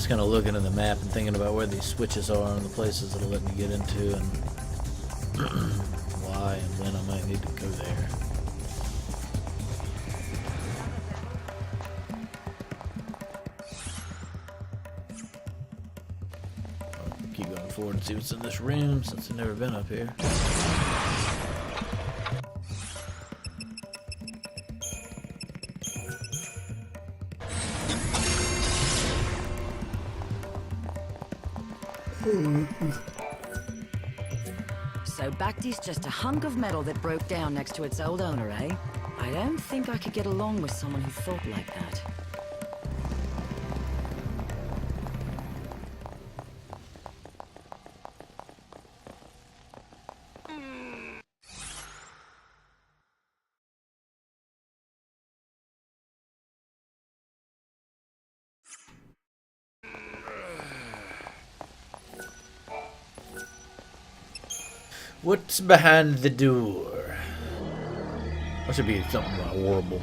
kind of looking at the map and thinking about where these switches are and the places it'll let me get into and why and when I might need to go there. I'll keep going forward and see what's in this room since I've never been up here. So Bacti's just a hunk of metal that broke down next to its old owner, eh? I don't think I could get along with someone who thought like that. What's behind the door? That should be something horrible.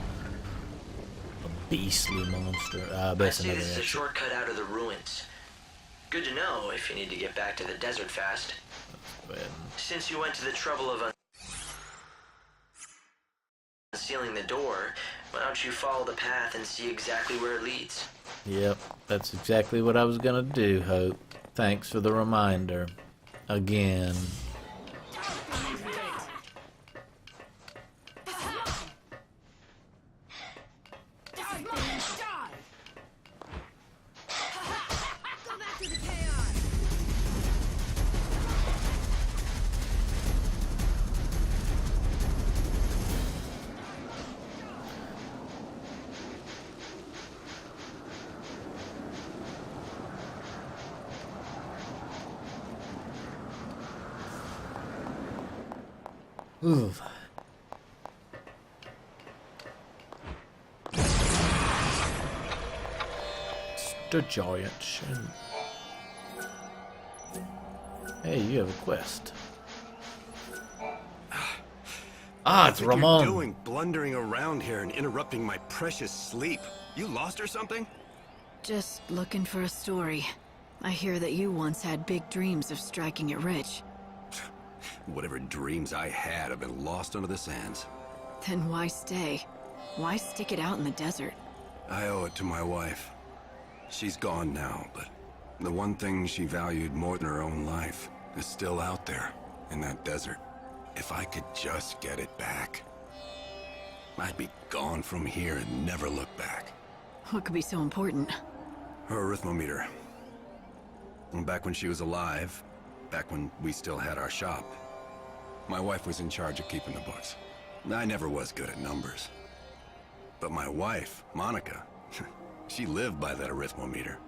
A beastly monster. I see this is a shortcut out of the ruins. Good to know if you need to get back to the desert fast. Since you went to the trouble of unsealing the door, why don't you follow the path and see exactly where it leads? Yep, that's exactly what I was gonna do, Hope. Thanks for the reminder. Again. Oof. The giant shoot. Hey, you have a quest. It's Ramon. What are you doing, blundering around here and interrupting my precious sleep? You lost or something? Just looking for a story. I hear that you once had big dreams of striking it rich. Whatever dreams I had have been lost under the sands. Then why stay? Why stick it out in the desert? I owe it to my wife. She's gone now, but the one thing she valued more than her own life is still out there, in that desert. If I could just get it back, I'd be gone from here and never look back. What could be so important? Her arithmometer. Back when she was alive, back when we still had our shop, my wife was in charge of keeping the books. I never was good at numbers. But my wife, Monica, she lived by that arithmometer.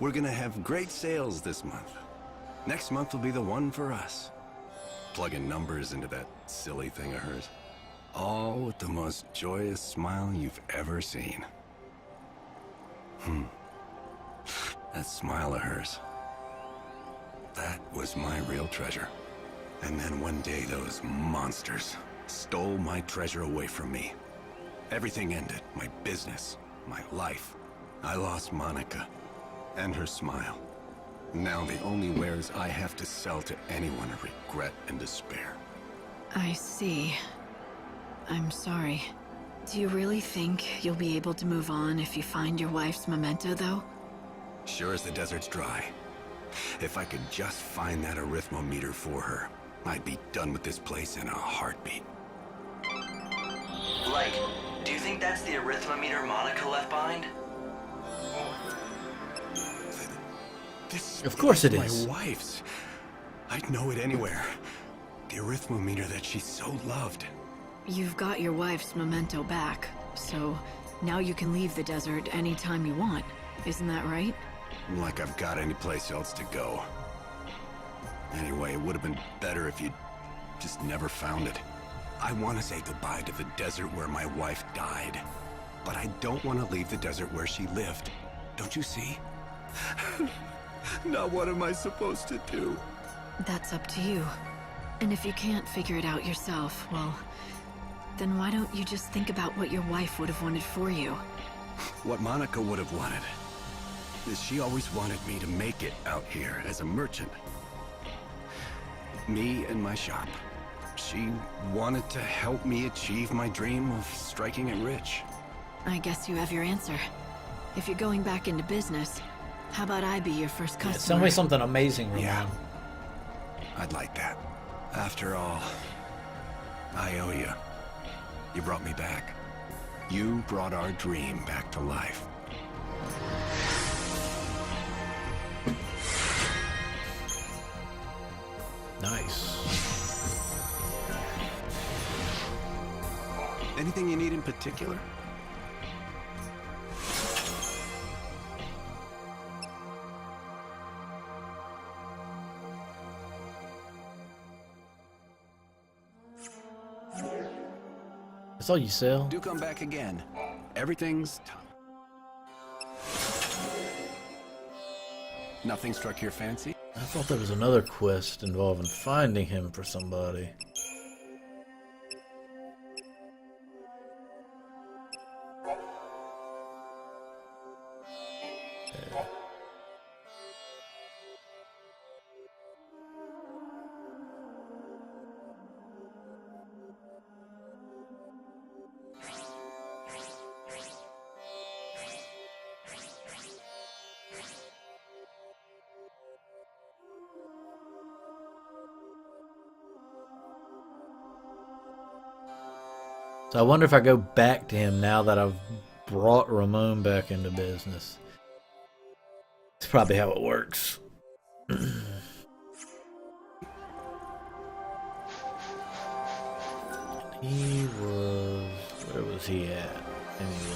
We're gonna have great sales this month. Next month will be the one for us. Plugging numbers into that silly thing of hers. All with the most joyous smile you've ever seen. That smile of hers. That was my real treasure. And then one day those monsters stole my treasure away from me. Everything ended. My business, my life. I lost Monica and her smile. Now the only wares I have to sell to anyone are regret and despair. I see. I'm sorry. Do you really think you'll be able to move on if you find your wife's memento, though? Sure as the desert's dry. If I could just find that arithmometer for her, I'd be done with this place in a heartbeat. Blake, do you think that's the arithmometer Monica left behind? This Of course it is. My wife's. I'd know it anywhere. The arithmometer that she so loved. You've got your wife's memento back, so now you can leave the desert anytime you want. Isn't that right? Like I've got any place else to go. Anyway, it would have been better if you'd just never found it. I want to say goodbye to the desert where my wife died. But I don't want to leave the desert where she lived. Don't you see? Now what am I supposed to do? That's up to you. And if you can't figure it out yourself, well, then why don't you just think about what your wife would have wanted for you? What Monica would have wanted. is she always wanted me to make it out here as a merchant. Me and my shop. She wanted to help me achieve my dream of striking it rich. I guess you have your answer. If you're going back into business, how about I be your first customer? Tell me something amazing, Ramon. Yeah. I'd like that. After all, I owe you. You brought me back. You brought our dream back to life. Nice. Anything you need in particular? That's all you sell? Do come back again. Everything's... Nothing struck your fancy? I thought there was another quest involving finding him for somebody. So I wonder if I go back to him now that I've brought Ramon back into business. It's probably how it works. He was... Where was he at? Anyway.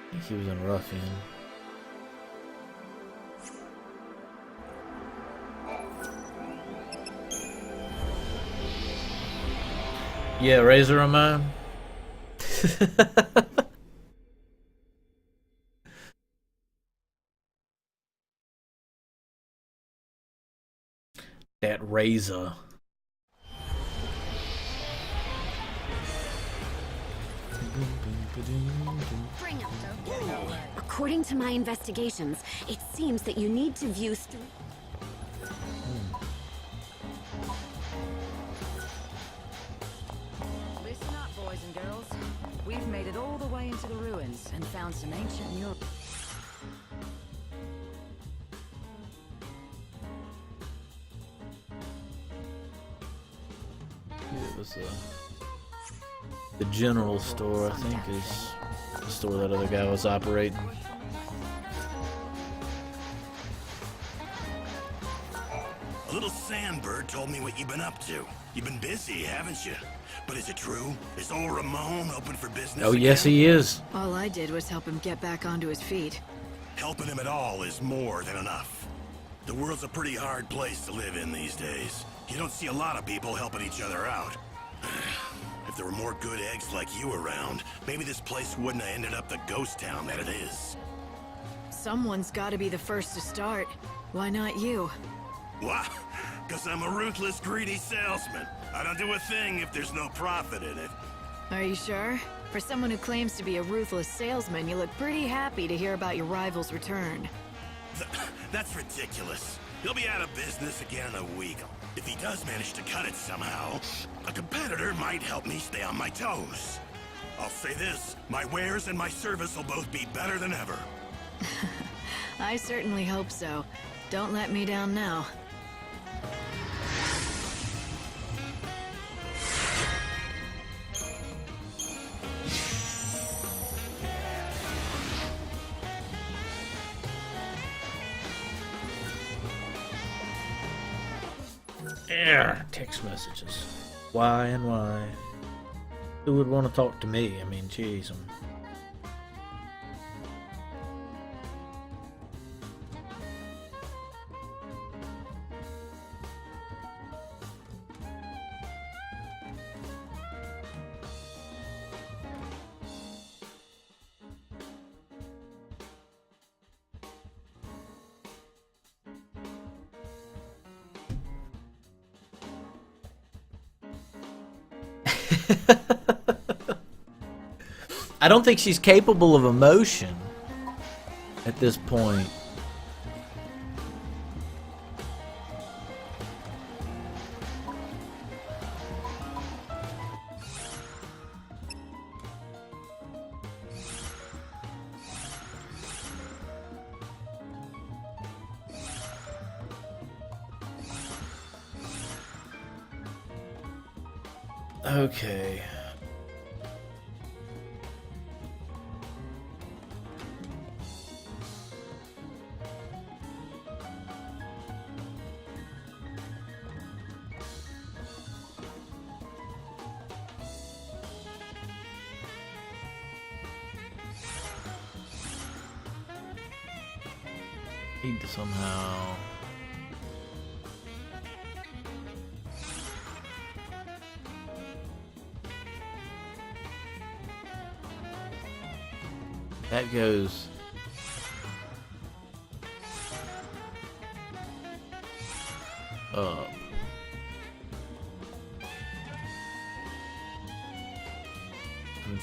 I think he was in Ruffian. Yeah, Razor Ramon. That Razor. According to my investigations, it seems that you need to view Listen up, boys and girls. We've made it all the way into the ruins and found some ancient murals. It was the general store, I think, is the store that other guy was operating. A little sandbird told me what you've been up to. You've been busy, haven't you? But is it true? Is old Ramon open for business Oh, yes, again? he is. All I did was help him get back onto his feet. Helping him at all is more than enough. The world's a pretty hard place to live in these days. You don't see a lot of people helping each other out. If there were more good eggs like you around, maybe this place wouldn't have ended up the ghost town that it is. Someone's got to be the first to start. Why not you? Why? Because I'm a ruthless, greedy salesman. I don't do a thing if there's no profit in it. Are you sure? For someone who claims to be a ruthless salesman, you look pretty happy to hear about your rival's return. That's ridiculous. He'll be out of business again in a week. If he does manage to cut it somehow, a competitor might help me stay on my toes. I'll say this, my wares and my service will both be better than ever. I certainly hope so. Don't let me down now. Text messages. Why and why? Who would want to talk to me? I mean, jeez. I don't think she's capable of emotion at this point. Okay. Need to somehow. That goes up. I'm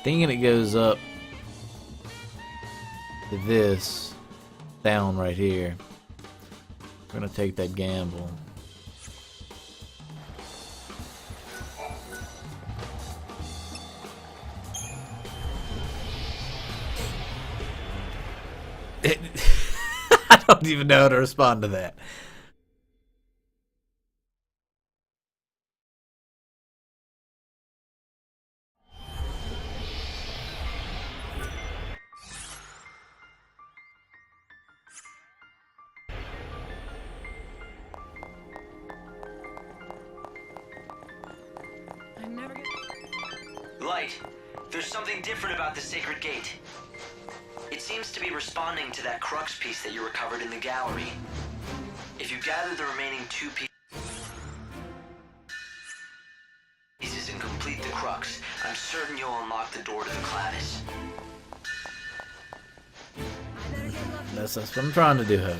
thinking it goes up to this, down right here. We're gonna take that gamble. I don't even know how to respond to that. Light, there's something different about the sacred gate. It seems to be responding to that crux piece that you recovered in the gallery. If you gather the remaining 2 pieces and complete the crux, I'm certain you'll unlock the door to the Clavis. That's what I'm trying to do, Hope.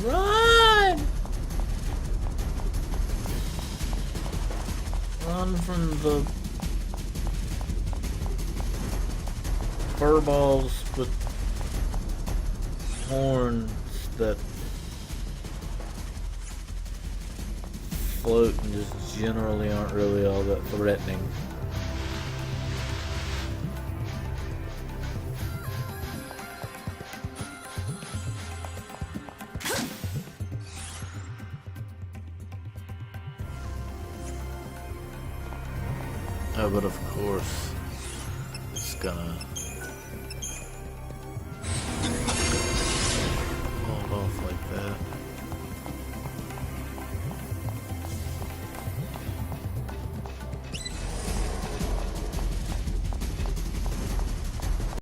Run! Run from the furballs with horns that float and just generally aren't really all that threatening. Oh, but of course, it's gonna hold off like that.